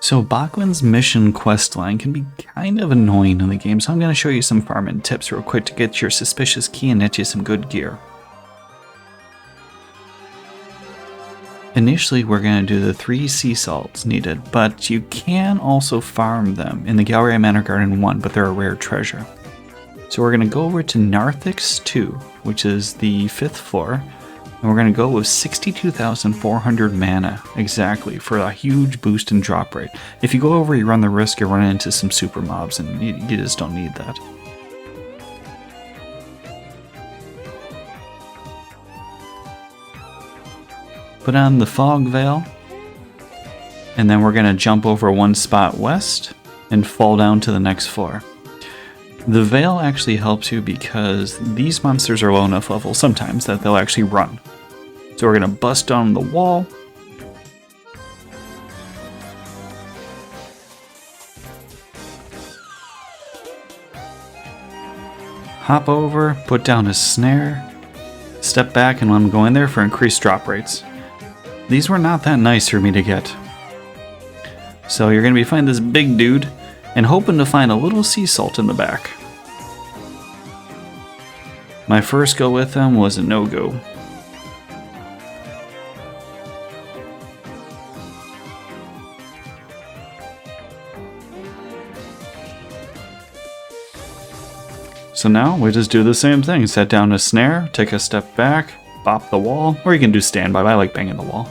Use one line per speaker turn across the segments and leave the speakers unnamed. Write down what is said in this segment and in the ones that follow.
So Bocklin's mission quest line can be kind of annoying in the game, so I'm going to show you some farming tips real quick to get your suspicious key and net you some good gear. Initially, we're going to do the 3 sea salts needed, but you can also farm them in the Galleria Manor Garden 1, but they're a rare treasure. So we're going to go over to Narthix 2, which is the 5th floor, and we're going to go with 62,400 mana exactly for a huge boost in drop rate. If you go over, you run the risk of running into some super mobs, and you just don't need that. Put on the fog veil, and then we're going to jump over 1 spot west and fall down to the next floor. The veil actually helps you because these monsters are low enough level sometimes that they'll actually run. So we're going to bust down the wall. Hop over, put down a snare, step back and let them go in there for increased drop rates. These were not that nice for me to get. So you're going to be finding this big dude and hoping to find a little sea salt in the back. My first go with them was a no-go. So now we just do the same thing. Set down a snare, take a step back, bop the wall, or you can do standby, but I like banging the wall.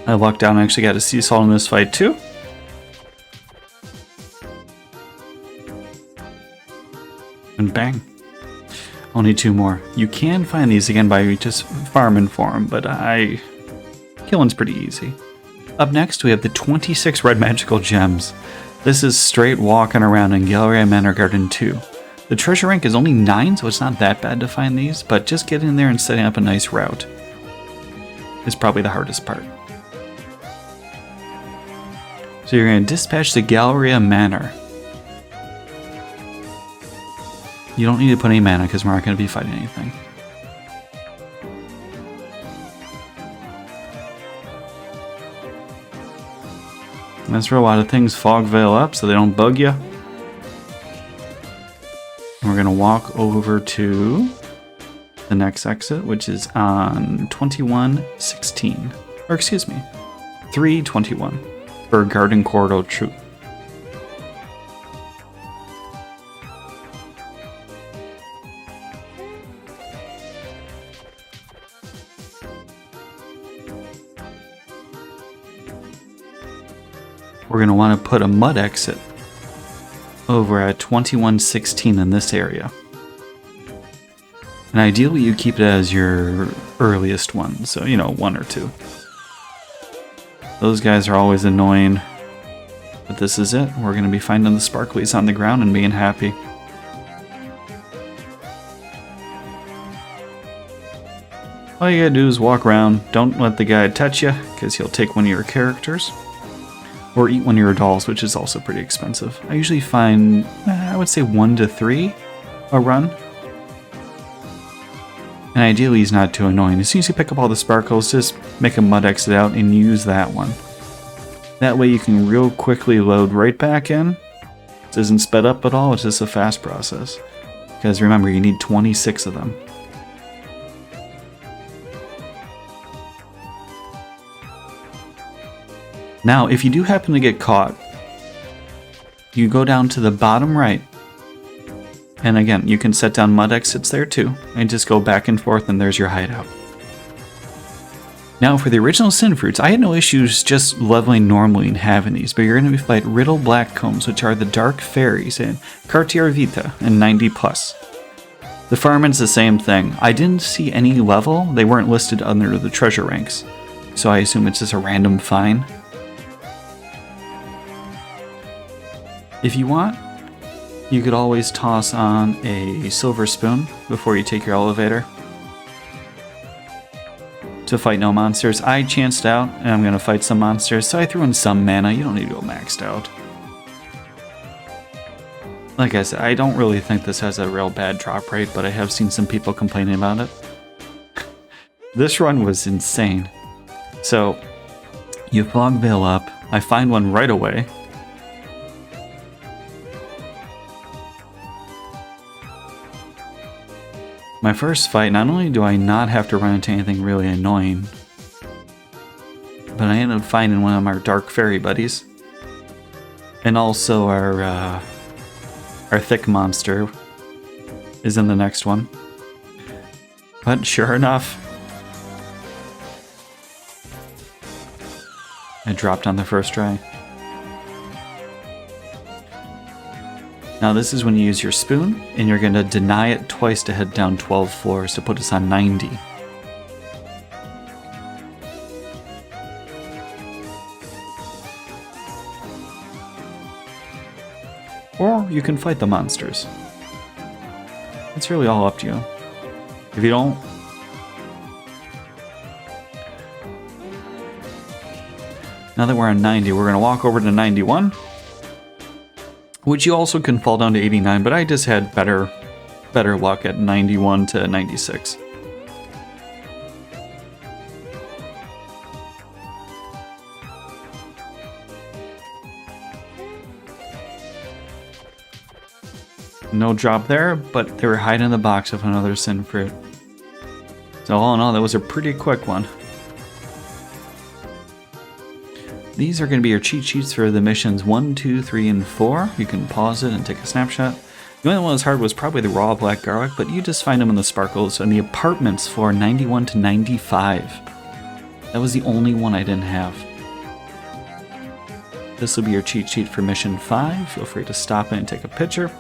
I lucked out and actually got a sea salt in this fight too. And bang. Only 2 more. You can find these again by just farming for them, but killing's pretty easy. Up next we have the 26 red magical gems. This is straight walking around in Galleria Manor Garden 2. The treasure rank is only 9, so it's not that bad to find these, but just getting there and setting up a nice route is probably the hardest part. So you're going to dispatch the Galleria Manor. You don't need to put any mana because we're not going to be fighting anything. And that's for a lot of things. Fog veil up so they don't bug you. And we're going to walk over to the next exit, which is on 2116. Or excuse me, 321. For Garden Corridor 2. We're going to want to put a mud exit over at 2116 in this area. And ideally you keep it as your earliest one, so 1 or 2. Those guys are always annoying, but this is it. We're going to be finding the sparklies on the ground and being happy. All you gotta do is walk around. Don't let the guy touch you, because he'll take one of your characters. Or eat one of your dolls, which is also pretty expensive. I usually find, I would say 1 to 3 a run. And ideally he's not too annoying. As soon as you pick up all the sparkles, just make a mud exit out and use that one. That way you can real quickly load right back in. This isn't sped up at all, it's just a fast process. Because remember, you need 26 of them. Now, if you do happen to get caught, you go down to the bottom right. And again, you can set down mud exits there too, and just go back and forth, and there's your hideout. Now for the original Sin Fruits, I had no issues just leveling normally and having these, but you're going to be fighting Riddle Blackcombs, which are the Dark Fairies in Cartier Vita and 90+. The farming's the same thing. I didn't see any level, they weren't listed under the treasure ranks, so I assume it's just a random find. If you want, you could always toss on a silver spoon before you take your elevator to fight no monsters. I chanced out and I'm going to fight some monsters, so I threw in some mana. You don't need to go maxed out. Like I said, I don't really think this has a real bad drop rate, but I have seen some people complaining about it. This run was insane. So, you fog veil up, I find one right away. My first fight, not only do I not have to run into anything really annoying, but I ended up finding one of our dark fairy buddies. And also our thick monster is in the next one. But sure enough, I dropped on the first try. Now this is when you use your spoon, and you're going to deny it twice to head down 12 floors to put us on 90. Or you can fight the monsters. It's really all up to you. If you don't... Now that we're on 90, we're going to walk over to 91. Which you also can fall down to 89, but I just had better luck at 91 to 96. No drop there, but they were hiding in the box of another sin fruit. So all in all, that was a pretty quick one. These are going to be your cheat sheets for the missions 1, 2, 3, and 4. You can pause it and take a snapshot. The only one that was hard was probably the raw black garlic, but you just find them in the sparkles and the apartments for 91 to 95. That was the only one I didn't have. This will be your cheat sheet for mission 5. Feel free to stop it and take a picture.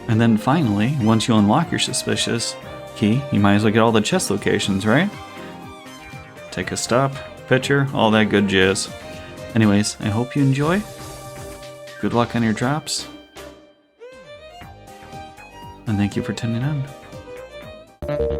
And then finally, once you unlock your suspicious key, you might as well get all the chest locations, right? Take a stop, picture, all that good jazz. Anyways, I hope you enjoy. Good luck on your drops. And thank you for tuning in.